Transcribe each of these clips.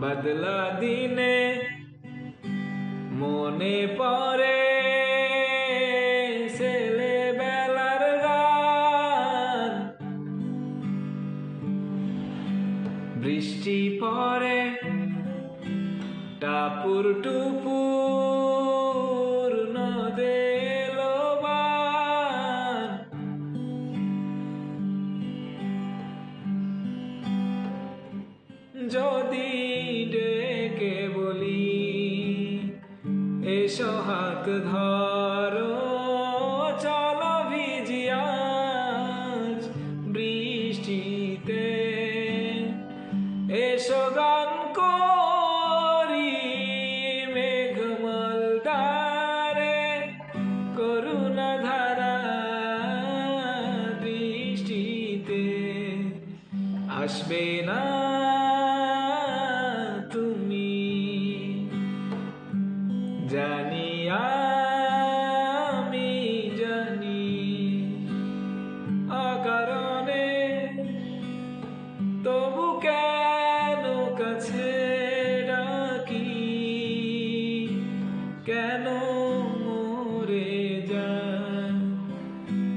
বদলা দিনে মনে পড়ে ছেলেবেলার গান। বৃষ্টি পড়ে টাপুর টুপুর নদে এলো বান। যদি ডেকে বলি এসো হাত ধরো, চলো ভিজি আজ বৃষ্টিতে, এসো গান করি মেঘমল তারে, করুণা ধারা দৃষ্টিতে। আসবে না তুমি জানি, আমি জানি, অকারণে তবু কেন কাছে ডাকি, কেন মরে যায়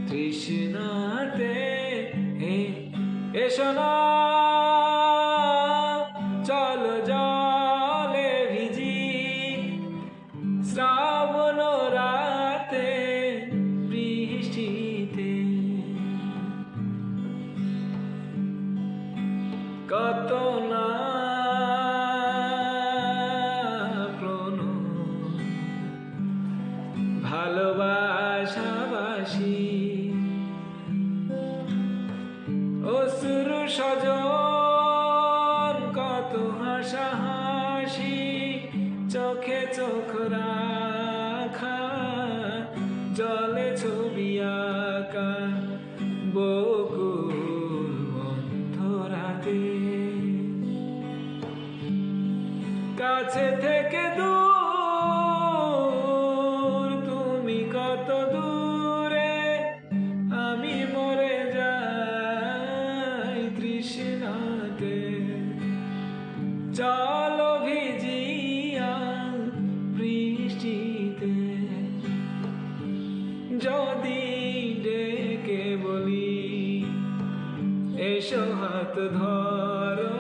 তৃষ্ণাতে। এসো না চলো জলে ভিজি, শ্রাবণ রাতে বৃষ্টিতে। কত না প্রণয় ভালোবাসাবাসি, অশ্রু সজন কত হাসাহাসি, চোখে চোখ রাখা জলে ছবি আঁকা বকুল অন্তরাতে। কাছে থেকে দূর তুমি কত দূরে, আমি মরে যাই তৃষ্ণাতে। চলো ভিজিয়া বৃষ্টিতে, যদি ডেকে বলি এসো হাত ধরো,